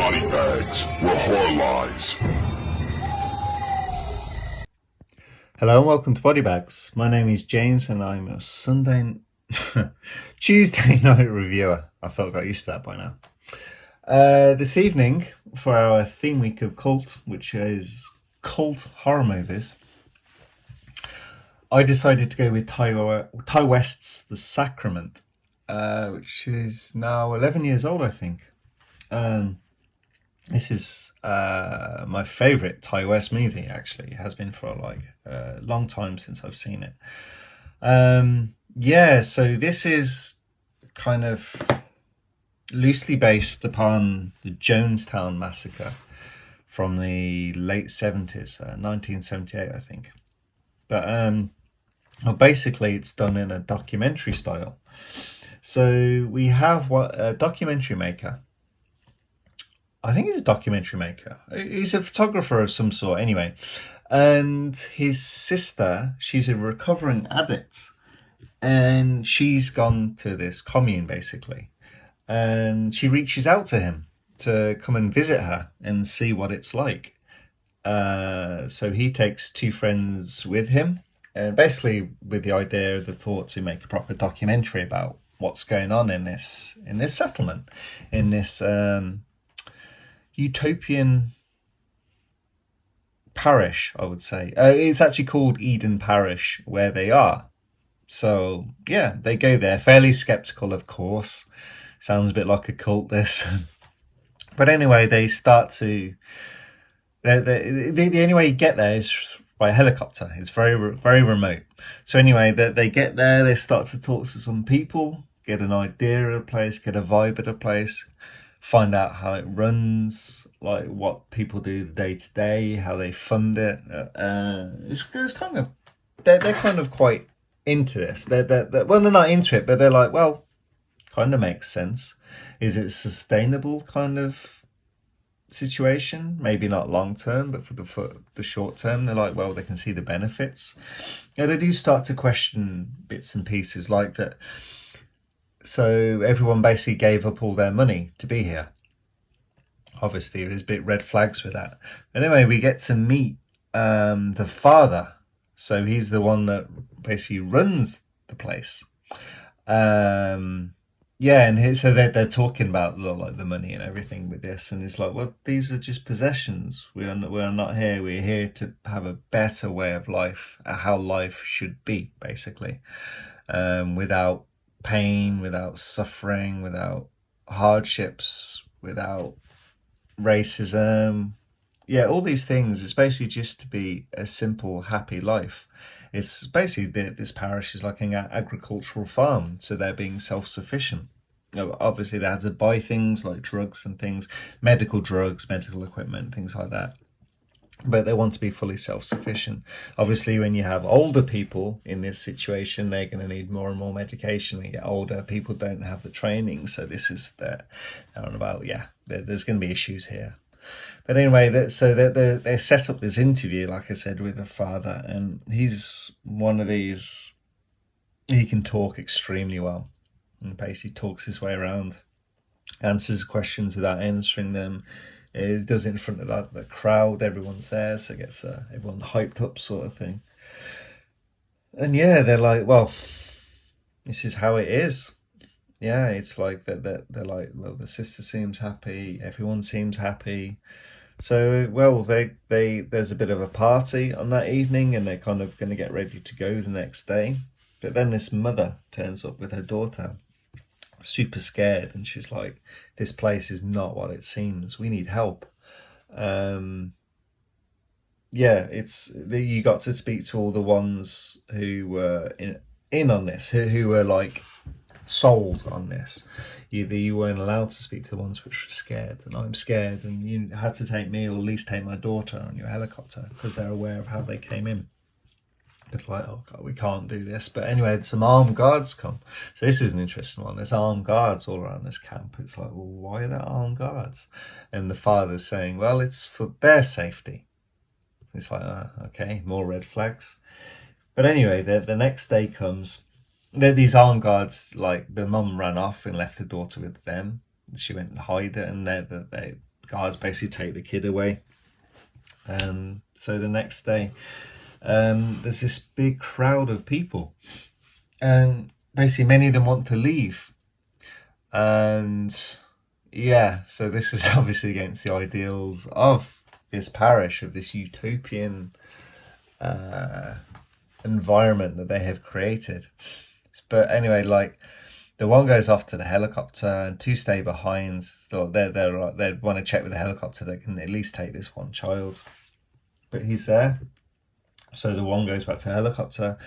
body bags were horror lies. Hello and welcome to Body Bags. My name is James and I'm a Tuesday night reviewer. I thought I got used to that by now. This evening, for our theme week of cult, which is cult horror movies, I decided to go with Ty West's The Sacrament, which is now 11 years old, I think. This is my favourite Ty West movie, actually. It has been for a long time since I've seen it. So this is kind of loosely based upon the Jonestown Massacre from the late 70s, 1978, I think. But basically it's done in a documentary style. So we have a documentary maker. I think he's a documentary maker. He's a photographer of some sort anyway. And his sister, she's a recovering addict. And she's gone to this commune, basically. And she reaches out to him to come and visit her and see what it's like. So he takes two friends with him. And basically with the idea, the thought to make a proper documentary about what's going on in this settlement. In this utopian parish, I would say. It's actually called Eden Parish where they are. So yeah, they go there fairly skeptical, of course. Sounds a bit like a cult, this. But anyway, they start to. The only way you get there is by helicopter. It's very, very remote. So anyway, they get there. They start to talk to some people, get an idea of the place, get a vibe of the place. Find out how it runs, like what people do day to day, how they fund it. It's kind of they're kind of quite into this. They're not into it, but they're like, well, kind of makes sense. Is it a sustainable kind of situation? Maybe not long term, but for the short term, they're like, well, they can see the benefits. Yeah, they do start to question bits and pieces like that. So everyone basically gave up all their money to be here. Obviously, there's a bit red flags with that. Anyway, we get to meet the father. So he's the one that basically runs the place. So they're talking about like the money and everything with this, and it's like, well, these are just possessions. We are not here. We're here to have a better way of life, how life should be, basically, without pain, without suffering, without hardships, without racism. Yeah, all these things. It's basically just to be a simple, happy life. It's basically this parish is like an agricultural farm, so they're being self-sufficient. Obviously, they had to buy things like drugs and things, medical drugs, medical equipment, things like that. But they want to be fully self-sufficient. Obviously, when you have older people in this situation, they're going to need more and more medication. When you get older, people don't have the training. So this is there's going to be issues here. But anyway, they set up this interview, like I said, with the father. And he's one of these, he can talk extremely well. And basically talks his way around. Answers questions without answering them. It does it in front of the crowd. Everyone's there, so it gets everyone hyped up, sort of thing. And yeah, they're like, well, this is how it is. Yeah, it's like they're like, well, the sister seems happy. Everyone seems happy. So, well, there's a bit of a party on that evening, and they're kind of going to get ready to go the next day. But then this mother turns up with her daughter, super scared, and she's like, this place is not what it seems, we need help. You got to speak to all the ones who were in on this, who were like sold on this. You weren't allowed to speak to the ones which were scared, and I'm scared, and you had to take me, or at least take my daughter on your helicopter, because they're aware of how they came in. It's like, oh God, we can't do this. But anyway, some armed guards come. So this is an interesting one. There's armed guards all around this camp. It's like, well, why are there armed guards? And the father's saying, well, it's for their safety. It's like, okay, more red flags. But anyway, the next day comes. These armed guards, like the mum ran off and left the daughter with them. She went and hid it, and they guards basically take the kid away. And so the next day, there's this big crowd of people, and basically many of them want to leave. And yeah, so this is obviously against the ideals of this parish, of this utopian environment that they have created. But anyway, like, the one goes off to the helicopter and two stay behind. So they want to check with the helicopter they can at least take this one child. But he's there. So the one goes back to the helicopter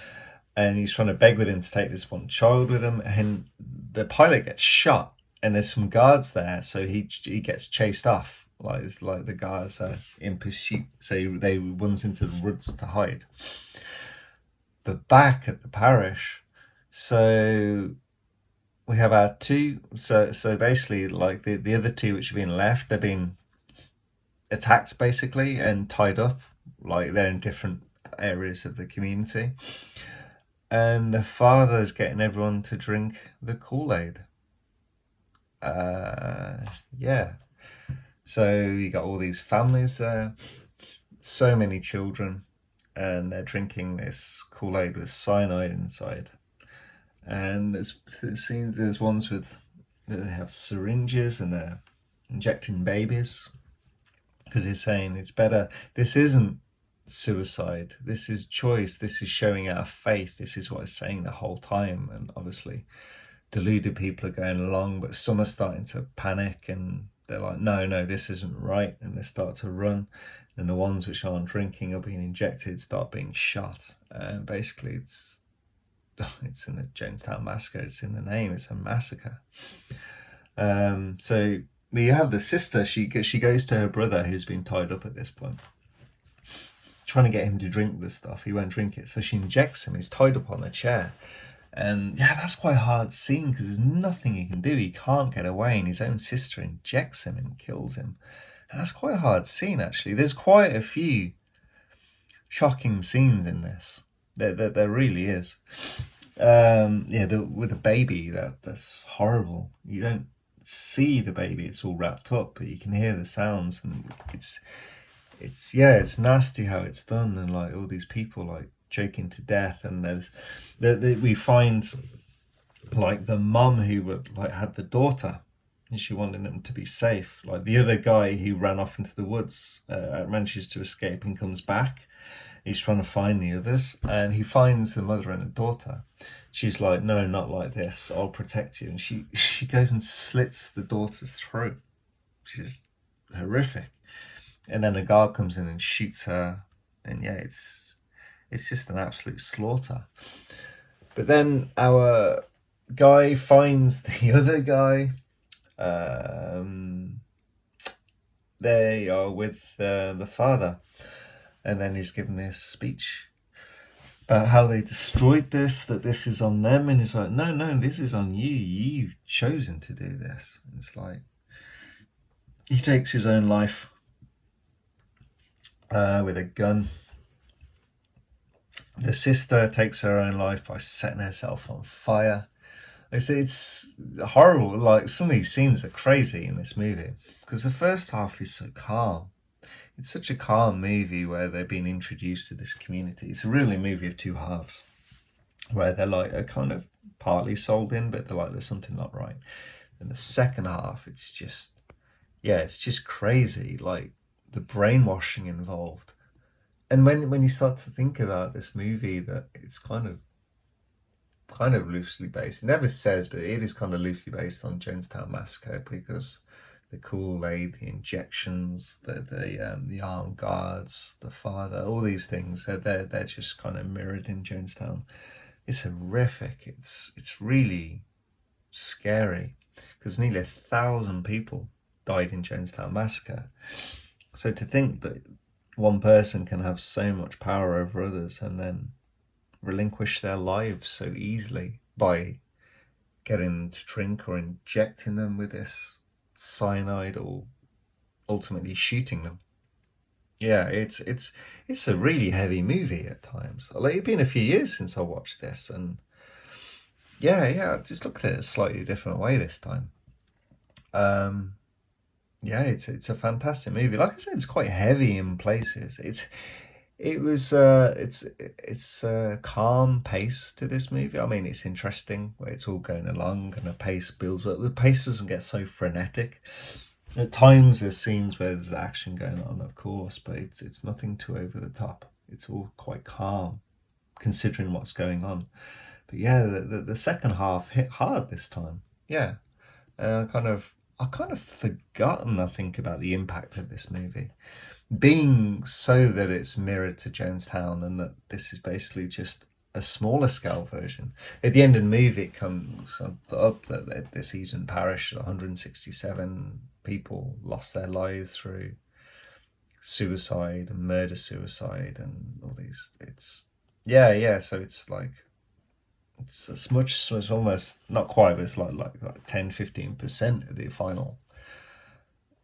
and he's trying to beg with him to take this one child with him. And the pilot gets shot and there's some guards there. So he gets chased off. Like, it's like the guards are in pursuit. So they runs into the woods to hide. But back at the parish, so we have our two, so basically, like, the other two which have been left, they're being attacked basically and tied up, like they're in different areas of the community. And the father's getting everyone to drink the Kool-Aid. Yeah. So you got all these families there, so many children, and they're drinking this Kool-Aid with cyanide inside. And there's ones with, they have syringes and they're injecting babies, because he's saying it's better. This isn't suicide. This is choice. This is showing our faith. This is what he's saying the whole time. And obviously deluded people are going along, but some are starting to panic and they're like, no, this isn't right. And they start to run. And the ones which aren't drinking or being injected start being shot. And basically it's in the Jonestown Massacre. It's in the name. It's a massacre. So we have the sister. She goes to her brother who's been tied up at this point, trying to get him to drink this stuff. He won't drink it. So she injects him. He's tied up on a chair. And yeah, that's quite a hard scene because there's nothing he can do. He can't get away. And his own sister injects him and kills him. And that's quite a hard scene, actually. There's quite a few shocking scenes in this. There really is. With the baby, that's horrible. You don't see the baby, it's all wrapped up, but you can hear the sounds, and it's nasty how it's done, and like all these people like choking to death. And we find like the mum who had the daughter, and she wanted them to be safe. Like the other guy who ran off into the woods manages to escape and comes back. He's trying to find the others, and he finds the mother and the daughter. She's like, no, not like this. I'll protect you. And she goes and slits the daughter's throat, which is horrific. And then a guard comes in and shoots her. And yeah, it's just an absolute slaughter. But then our guy finds the other guy. They are with the father. And then he's given this speech about how they destroyed this, that this is on them. And he's like, no, this is on you. You've chosen to do this. And it's like, he takes his own life with a gun. The sister takes her own life by setting herself on fire. It's horrible. Like, some of these scenes are crazy in this movie because the first half is so calm. It's such a calm movie where they're being introduced to this community. It's really a movie of two halves where they're like are kind of partly sold in, but they're like, there's something not right. And the second half, it's just crazy. Like the brainwashing involved. And when you start to think about this movie, that it's kind of loosely based. It never says, but it is kind of loosely based on Jonestown Massacre because the Kool-Aid, the injections, the armed guards, the father, all these things, they're just kind of mirrored in Jonestown. It's horrific. It's really scary because nearly 1,000 people died in Jonestown Massacre. So to think that one person can have so much power over others and then relinquish their lives so easily by getting them to drink or injecting them with this cyanide or ultimately shooting them. Yeah, it's a really heavy movie at times. Like, it's been a few years since I watched this, and yeah, I just looked at it a slightly different way this time. Yeah, it's a fantastic movie. Like I said, it's quite heavy in places. It's a calm pace to this movie. I mean, it's interesting where it's all going along and the pace builds up. The pace doesn't get so frenetic. At times, there's scenes where there's action going on, of course, but it's nothing too over the top. It's all quite calm, considering what's going on. But yeah, the second half hit hard this time. Yeah, I kind of forgotten, I think, about the impact of this movie being so that it's mirrored to Jonestown, and that this is basically just a smaller scale version. At the end of the movie, it comes up that this Eden parish, 167 people lost their lives through suicide and murder suicide and all these. Yeah. So it's like it's as much as almost not quite, but it's like 10-15% of the final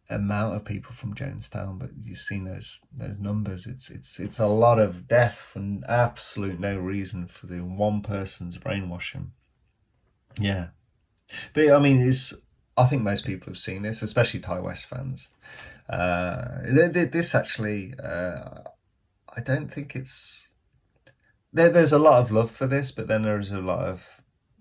amount of people from Jonestown. But you've seen those numbers. It's a lot of death for absolute no reason for the one person's brainwashing. Yeah, but I mean, I think most people have seen this, especially Ty West fans. This actually, I don't think it's there's a lot of love for this, but then there's a lot of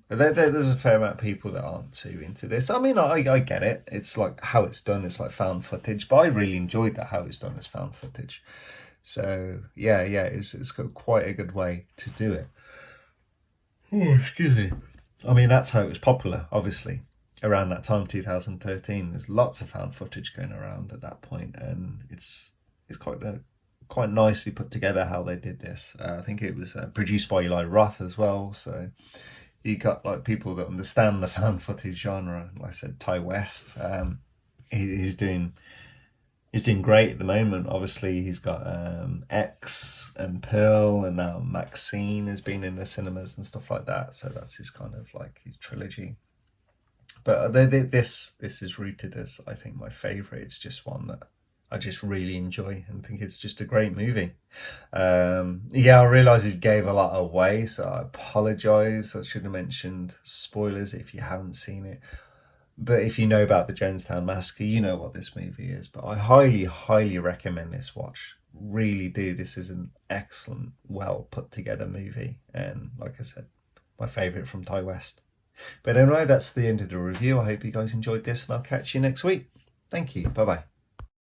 there's a fair amount of people that aren't too into this. I mean, I get it. It's like how it's done. It's like found footage, but I really enjoyed that how it's done as found footage. So yeah, it's got quite a good way to do it. Oh, excuse me. I mean, that's how it was popular, obviously, around that time, 2013. There's lots of found footage going around at that point, and it's quite nicely put together how they did this. I think it was produced by Eli Roth as well, so you got like people that understand the found footage genre. Like I said, Ty West, he's doing great at the moment. Obviously, he's got X and Pearl, and now Maxine has been in the cinemas and stuff like that. So that's his kind of like his trilogy. But this is rooted as, I think, my favourite. It's just one that I just really enjoy and think it's just a great movie. Yeah, I realise he gave a lot away, so I apologise. I should have mentioned spoilers if you haven't seen it. But if you know about the Jonestown Massacre, you know what this movie is. But I highly, highly recommend this watch. Really do. This is an excellent, well put together movie. And like I said, my favourite from Ty West. But anyway, that's the end of the review. I hope you guys enjoyed this, and I'll catch you next week. Thank you. Bye bye.